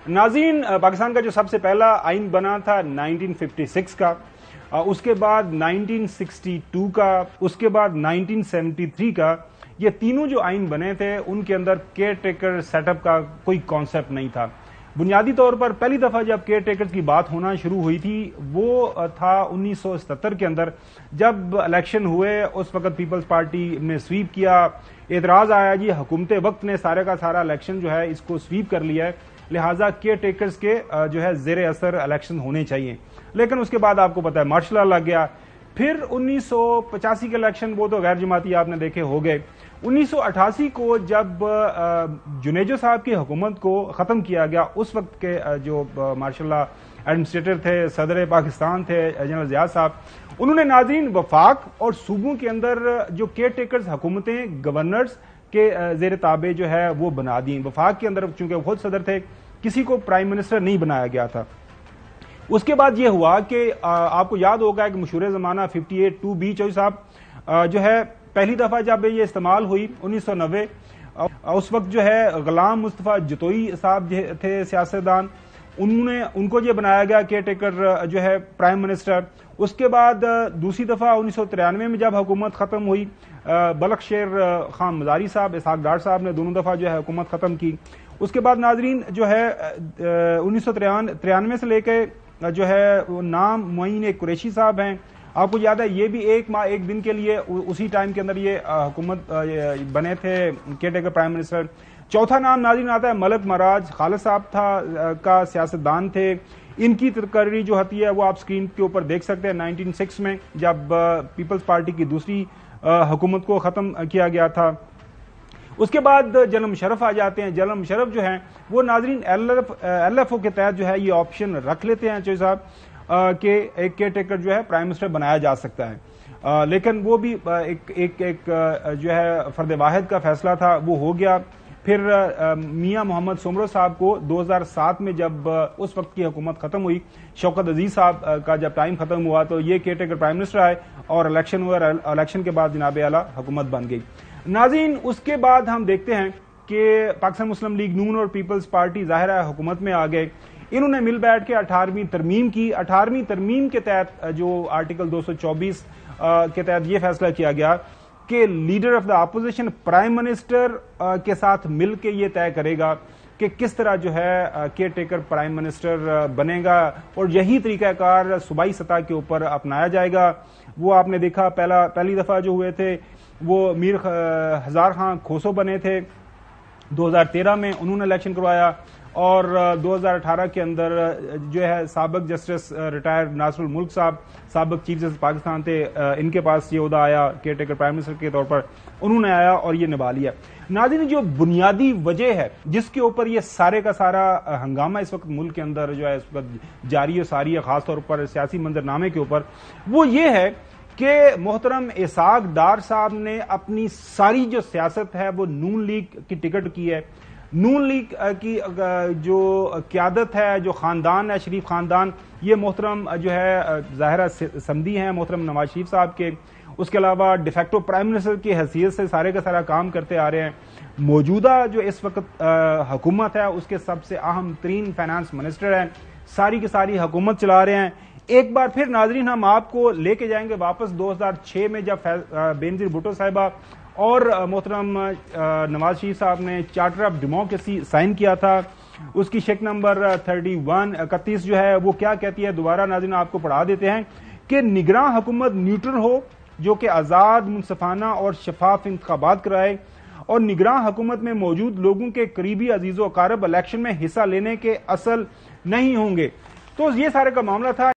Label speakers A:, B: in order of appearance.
A: नाज़रीन, पाकिस्तान का जो सबसे पहला आइन बना था 1956 का, उसके बाद 1962 का, उसके बाद 1973 का, ये तीनों जो आइन बने थे उनके अंदर केयर टेकर सेटअप का कोई कॉन्सेप्ट नहीं था। बुनियादी तौर पर पहली दफा जब केयर टेकर्स की बात होना शुरू हुई थी वो था 1977 के अंदर, जब इलेक्शन हुए। उस वक्त पीपल्स पार्टी ने स्वीप किया, एतराज आया जी हुकूमत वक्त ने सारे का सारा इलेक्शन जो है इसको स्वीप कर लिया है, लिहाजा केयर टेकर्स के जो है जेर असर इलेक्शन होने चाहिए। लेकिन उसके बाद आपको पता है मार्शल लॉ लग गया। फिर 1985 के इलेक्शन वो तो गैर जमाती आपने देखे हो गए। 1988 को जब जुनेजो साहब की हुकूमत को ख़त्म किया गया, उस वक्त के जो मार्शल लॉ एडमिनिस्ट्रेटर थे, सदर पाकिस्तान थे जनरल ज़िया साहब, उन्होंने नाज़रीन वफाक और सूबों के अंदर जो केयर टेकर्स हुकूमतें गवर्नर्स के जेर ताबे जो है वो बना दी। वफाक के अंदर चूंकि वो खुद सदर थे, किसी को प्राइम मिनिस्टर नहीं बनाया गया था। उसके बाद ये हुआ कि आपको याद होगा कि मशहूर ज़माना 58(2)B चौधरी साहब जो है पहली दफा जब ये इस्तेमाल हुई 1990, उस वक्त जो है गुलाम मुस्तफा जतोई साहब थे सियासतदान, उनको ये बनाया गया केयर टेकर जो है प्राइम मिनिस्टर। उसके बाद दूसरी दफा 1993 में जब हुकूमत खत्म हुई, बलखशेर खान मजारी साहब, इसहाक डार साहब ने दोनों दफा जो है हुकूमत खत्म की। उसके बाद नाजरीन जो है 1993 से लेकर जो है नाम मोइन कुरैशी साहब हैं, आपको याद है ये भी एक माह एक दिन के लिए उसी टाइम के अंदर ये हुकूमत बने थे केयर टेकर प्राइम मिनिस्टर। चौथा नाम नाज़रीन आता है मलक मराज खालिद साहब का सियासतदान थे। इनकी तकरीर जो होती है वो आप स्क्रीन के ऊपर देख सकते हैं। 1906 में जब पीपल्स पार्टी की दूसरी हुकूमत को ख़त्म किया गया था। उसके बाद जनरल मुशर्रफ आ जाते हैं। जनरल मुशर्रफ जो हैं वो नाजरीन LFO के तहत जो है ये ऑप्शन रख लेते हैं चौधरी साहब कि एक केयर टेकर जो है प्राइम मिनिस्टर बनाया जा सकता है, लेकिन वो भी एक जो है फर्द वाहिद का फैसला था, वो हो गया। फिर मियां मोहम्मद सोमरो साहब को 2007 में जब उस वक्त की हुकूमत खत्म हुई, शौकत अजीज साहब का जब टाइम खत्म हुआ तो ये केयर टेकर प्राइम मिनिस्टर आए और इलेक्शन हुआ। इलेक्शन के बाद जनाब आला हुकूमत बन गई। नाज़रीन, उसके बाद हम देखते हैं कि पाकिस्तान मुस्लिम लीग नून और पीपल्स पार्टी ज़ाहिर है हुकूमत में आ गए। इन्होंने मिल बैठ के 18वीं तरमीम की। 18वीं तरमीम के तहत जो आर्टिकल 224 के तहत ये फैसला किया गया कि leader of the opposition prime minister के साथ मिल के ये तय करेगा कि किस तरह जो है केयर टेकर प्राइम मिनिस्टर बनेगा, और यही तरीकाकार सूबाई सतह के ऊपर अपनाया जाएगा। वो आपने देखा पहली दफा जो हुए थे वो मीर हजार खान खोसो बने थे। 2013 में उन्होंने इलेक्शन करवाया और 2018 के अंदर जो है साबिक जस्टिस रिटायर्ड नासरुल मुल्क साहब, साबिक चीफ जस्टिस पाकिस्तान थे, इनके पास ये ओहदा आया केयर टेकर प्राइम मिनिस्टर के तौर पर, उन्होंने आया और ये निभा लिया। नाज़रीन, जो बुनियादी वजह है जिसके ऊपर ये सारे का सारा हंगामा इस वक्त मुल्क के अंदर जो है इस वक्त जारी और सारी है, खासतौर पर सियासी मंजरनामे के ऊपर, वो ये है कि मोहतरम इसहाक डार साहब ने अपनी सारी जो सियासत है वो नून लीग की टिकट की है। नून लीग की जो क्यादत है, जो खानदान है, शरीफ खानदान, ये मोहतरम जो है ज़ाहिरा समदी हैं मोहतरम नवाज शरीफ साहब के। उसके अलावा डिफेक्टो प्राइम मिनिस्टर की हैसियत से सारे का सारा काम करते आ रहे हैं। मौजूदा जो इस वक्त हुकूमत है उसके सबसे अहम तरीन फाइनेंस मिनिस्टर हैं, सारी की सारी हुकूमत चला रहे हैं। एक बार फिर नाजरीन हम आपको लेके जाएंगे वापस 2006 में जब बेनजीर भुट्टो साहिबा और मोहतरम नवाज शरीफ साहब ने चार्टर ऑफ डेमोक्रेसी साइन किया था। उसकी शेक नंबर 31 जो है वो क्या कहती है, दोबारा नाज़रीन आपको पढ़ा देते हैं कि निगरान हुकूमत न्यूट्रल हो, जो कि आज़ाद, मुनसफाना और शफाफ इंतखाबात कराए, और निगरान हुकूमत में मौजूद लोगों के करीबी अजीज़ो अकारब इलेक्शन में हिस्सा लेने के असल नहीं होंगे। तो ये सारे का मामला था।